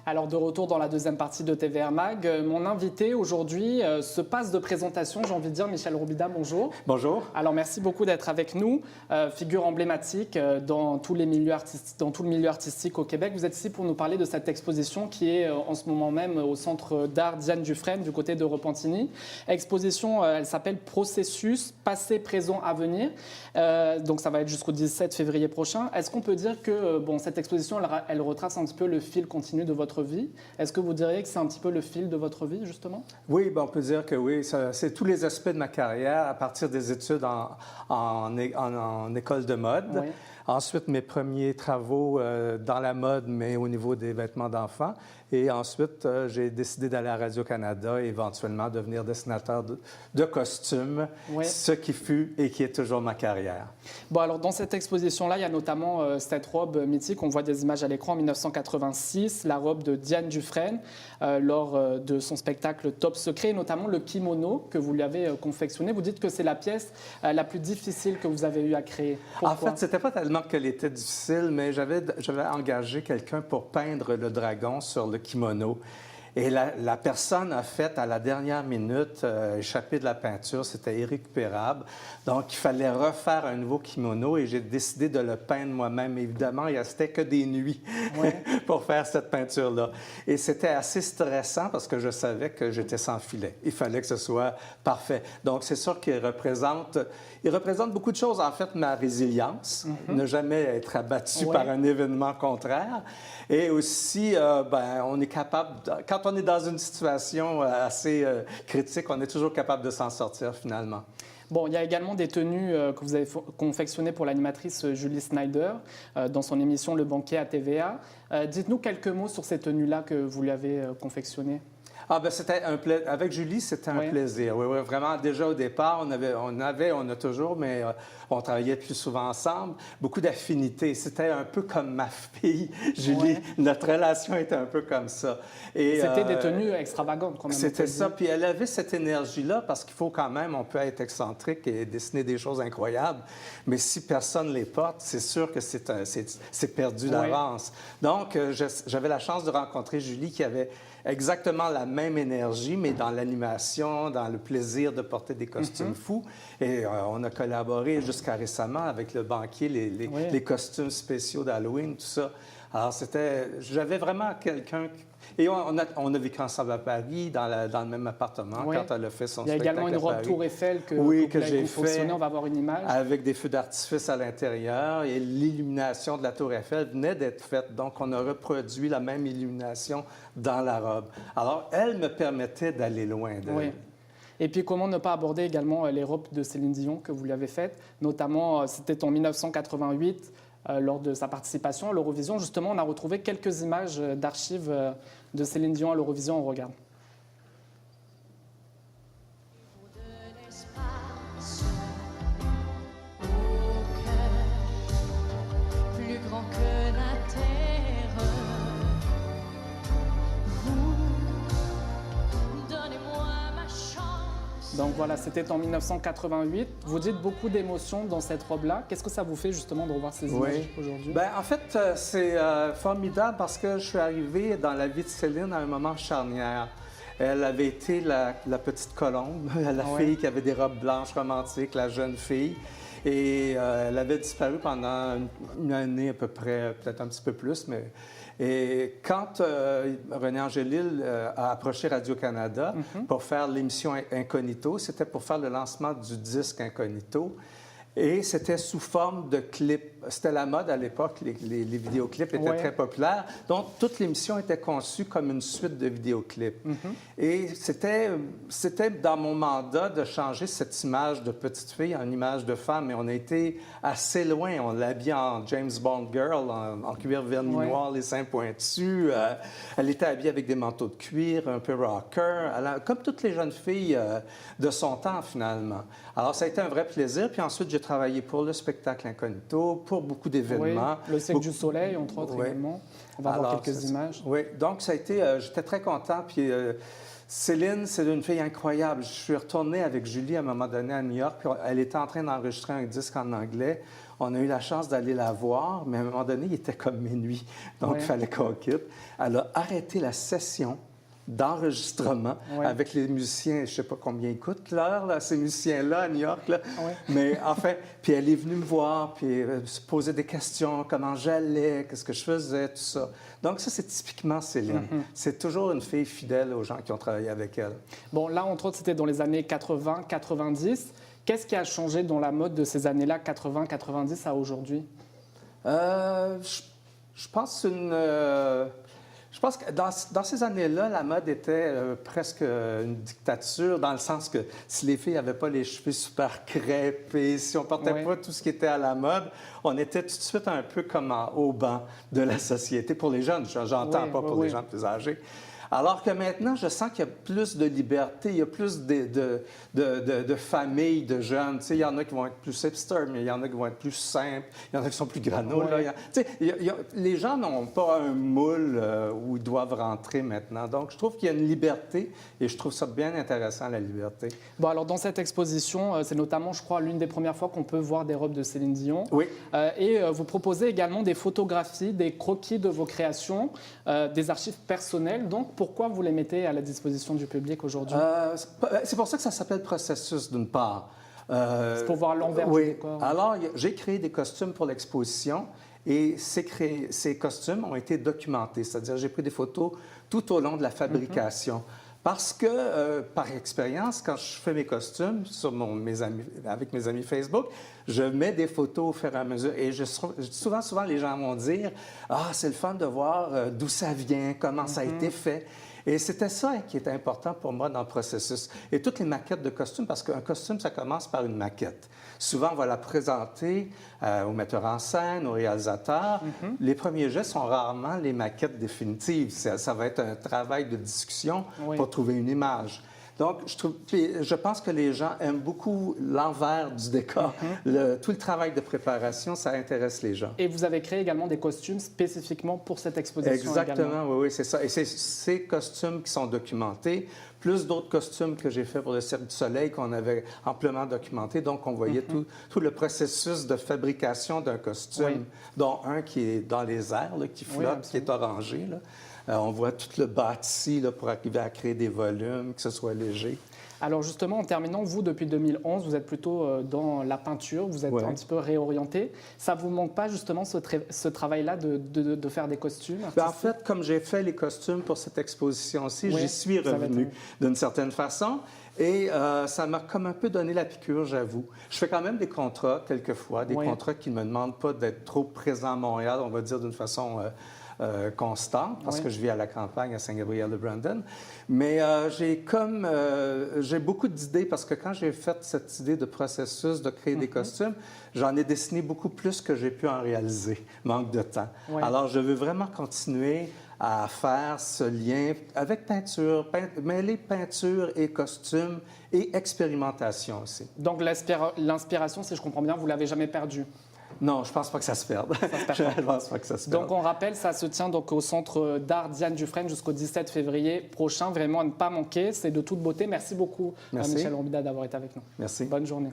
Alors de retour dans la deuxième partie de TVR Mag, mon invité aujourd'hui se passe de présentation, j'ai envie de dire, Michel Roubida, bonjour. Bonjour. Alors merci beaucoup d'être avec nous, figure emblématique dans tout le milieu artistique au Québec. Vous êtes ici pour nous parler de cette exposition qui est en ce moment même au Centre d'art Diane Dufresne du côté de Repentigny. Exposition, elle s'appelle Processus, passé, présent, avenir. Donc ça va être jusqu'au 17 février prochain. Est-ce qu'on peut dire que cette exposition, elle retrace un petit peu le fil continu de votre vie? Est-ce que vous diriez que c'est un petit peu le fil de votre vie, justement? Oui, on peut dire que oui. C'est tous les aspects de ma carrière à partir des études en école de mode. Oui. Ensuite, mes premiers travaux dans la mode, mais au niveau des vêtements d'enfants. Et ensuite, j'ai décidé d'aller à Radio-Canada et éventuellement devenir dessinateur de costumes, oui. Ce qui fut et qui est toujours ma carrière. Bon, alors dans cette exposition-là, il y a notamment cette robe mythique. On voit des images à l'écran en 1986, la robe de Diane Dufresne lors de son spectacle Top Secret, et notamment le kimono que vous lui avez confectionné. Vous dites que c'est la pièce la plus difficile que vous avez eu à créer. Pourquoi? En fait, c'était pas tellement qu'elle était difficile, mais j'avais engagé quelqu'un pour peindre le dragon sur le kimono. Et la personne a fait, à la dernière minute, échapper de la peinture. C'était irrécupérable. Donc, il fallait refaire un nouveau kimono et j'ai décidé de le peindre moi-même. Évidemment, il ne restait que des nuits pour faire cette peinture-là. Et c'était assez stressant parce que je savais que j'étais sans filet. Il fallait que ce soit parfait. Donc, c'est sûr qu'il représente beaucoup de choses. En fait, ma résilience, ne jamais être abattu par un événement contraire. Et aussi, on est capable, quand on est dans une situation assez critique, on est toujours capable de s'en sortir finalement. Bon, il y a également des tenues que vous avez confectionnées pour l'animatrice Julie Snyder dans son émission Le Banquet à TVA. Dites-nous quelques mots sur ces tenues-là que vous lui avez confectionnées. C'était avec Julie, c'était un plaisir. Oui, vraiment. Déjà au départ, on a toujours, mais on travaillait plus souvent ensemble. Beaucoup d'affinités. C'était un peu comme ma fille, Julie. Notre relation était un peu comme ça. C'était des tenues extravagantes, quand même. C'était ça. Puis elle avait cette énergie-là parce qu'il faut quand même, on peut être excentrique et dessiner des choses incroyables. Mais si personne ne les porte, c'est sûr que c'est perdu d'avance. Donc, j'avais la chance de rencontrer Julie qui avait exactement la même énergie, mais dans l'animation, dans le plaisir de porter des costumes fous. Et on a collaboré jusqu'à récemment avec le banquier, les costumes spéciaux d'Halloween, tout ça. Alors, j'avais vraiment quelqu'un... Et on a vécu ensemble à Paris, dans le même appartement, quand elle a fait son spectacle. Il y a également une robe Tour Eiffel que j'ai confectionnée. On va avoir une image. Avec des feux d'artifice à l'intérieur. Et l'illumination de la Tour Eiffel venait d'être faite. Donc, on a reproduit la même illumination dans la robe. Alors, elle me permettait d'aller loin d'elle. Oui. Et puis, comment ne pas aborder également les robes de Céline Dion que vous lui avez faites? Notamment, c'était en 1988, lors de sa participation à l'Eurovision. Justement, on a retrouvé quelques images d'archives de Céline Dion à l'Eurovision. On regarde. Donc voilà, c'était en 1988. Vous dites beaucoup d'émotions dans cette robe-là. Qu'est-ce que ça vous fait justement de revoir ces images aujourd'hui? En fait, c'est formidable parce que je suis arrivé dans la vie de Céline à un moment charnière. Elle avait été la petite colombe, la fille qui avait des robes blanches romantiques, la jeune fille. Et elle avait disparu pendant une année à peu près, peut-être un petit peu plus, mais... Et quand René Angélil a approché Radio-Canada pour faire l'émission Incognito, c'était pour faire le lancement du disque Incognito. Et c'était sous forme de clip. C'était la mode à l'époque, les vidéoclips étaient très populaires. Donc, toute l'émission était conçue comme une suite de vidéoclips. Et c'était dans mon mandat de changer cette image de petite fille en image de femme. Et on a été assez loin. On l'a habillée en James Bond Girl, en cuir vernis noir, les seins pointus. Elle était habillée avec des manteaux de cuir, un peu rocker, comme toutes les jeunes filles de son temps, finalement. Alors, ça a été un vrai plaisir. Puis ensuite, j'ai travaillé pour le spectacle Incognito, pour beaucoup d'événements. Le Cirque du Soleil, entre autres, également. On va voir quelques images. Oui, donc ça a été... j'étais très content. Puis Céline, c'est une fille incroyable. Je suis retourné avec Julie à un moment donné à New York, puis elle était en train d'enregistrer un disque en anglais. On a eu la chance d'aller la voir, mais à un moment donné, il était comme minuit, donc il fallait qu'on quitte. Elle a arrêté la session d'enregistrement avec les musiciens, je ne sais pas combien ils coûtent l'heure, là, ces musiciens-là à New York. Là. Mais en fait, puis elle est venue me voir, puis se poser des questions, comment j'allais, qu'est-ce que je faisais, tout ça. Donc ça, c'est typiquement Céline. C'est toujours une fille fidèle aux gens qui ont travaillé avec elle. Bon, là, entre autres, c'était dans les années 80, 90. Qu'est-ce qui a changé dans la mode de ces années-là, 80, 90 à aujourd'hui? Je pense je pense que dans ces années-là, la mode était presque une dictature, dans le sens que si les filles n'avaient pas les cheveux super crêpés, si on ne portait pas tout ce qui était à la mode, on était tout de suite un peu comme au banc de la société. Pour les jeunes, j'entends pas pour les gens plus âgés. Alors que maintenant, je sens qu'il y a plus de liberté, il y a plus de familles de jeunes. Tu sais, il y en a qui vont être plus hipster, mais il y en a qui vont être plus simples, il y en a qui sont plus granola. Tu sais, les gens n'ont pas un moule où ils doivent rentrer maintenant. Donc, je trouve qu'il y a une liberté et je trouve ça bien intéressant, la liberté. Bon, alors dans cette exposition, c'est notamment, je crois, l'une des premières fois qu'on peut voir des robes de Céline Dion. Oui. Et vous proposez également des photographies, des croquis de vos créations, des archives personnelles. Donc, pourquoi vous les mettez à la disposition du public aujourd'hui? C'est pour ça que ça s'appelle processus, d'une part. C'est pour voir l'envers du décor. Alors, j'ai créé des costumes pour l'exposition et ces costumes ont été documentés. C'est-à-dire, j'ai pris des photos tout au long de la fabrication. Parce que, par expérience, quand je fais mes costumes avec mes amis Facebook, je mets des photos au fur et à mesure. Et souvent, les gens vont dire « Ah, c'est le fun de voir d'où ça vient, comment ça a été fait. » Et c'était ça qui était important pour moi dans le processus. Et toutes les maquettes de costumes, parce qu'un costume, ça commence par une maquette. Souvent, on va la présenter au metteur en scène, au réalisateur. Les premiers gestes sont rarement les maquettes définitives. Ça va être un travail de discussion pour trouver une image. Donc, je pense que les gens aiment beaucoup l'envers du décor. Tout le travail de préparation, ça intéresse les gens. Et vous avez créé également des costumes spécifiquement pour cette exposition. Exactement, oui, c'est ça. Et c'est ces costumes qui sont documentés, plus d'autres costumes que j'ai faits pour le Cirque du Soleil qu'on avait amplement documentés. Donc, on voyait tout le processus de fabrication d'un costume, dont un qui est dans les airs, là, qui flotte, qui est orangé, là. On voit tout le bâti là, pour arriver à créer des volumes, que ce soit léger. Alors justement, en terminant, vous, depuis 2011, vous êtes plutôt dans la peinture, vous êtes un petit peu réorienté. Ça ne vous manque pas justement ce travail-là de faire des costumes? En fait, comme j'ai fait les costumes pour cette exposition-ci, j'y suis revenu d'une certaine façon. Et ça m'a comme un peu donné la piqûre, j'avoue. Je fais quand même des contrats, quelquefois, des contrats qui ne me demandent pas d'être trop présent à Montréal, on va dire d'une façon constante, parce que je vis à la campagne, à Saint-Gabriel-de-Brandon. Mais j'ai beaucoup d'idées, parce que quand j'ai fait cette idée de processus de créer des costumes, j'en ai dessiné beaucoup plus que j'ai pu en réaliser. Manque de temps. Alors, je veux vraiment continuer à faire ce lien avec peinture, mêler peinture et costume et expérimentation aussi. Donc l'inspiration, si je comprends bien, vous ne l'avez jamais perdue? Non, je ne pense pas que ça se perde. Je ne pense pas que ça se perde. Donc on rappelle, ça se tient donc au Centre d'art Diane Dufresne jusqu'au 17 février prochain. Vraiment à ne pas manquer, c'est de toute beauté. Merci beaucoup, Michel Romida, d'avoir été avec nous. Merci. Bonne journée.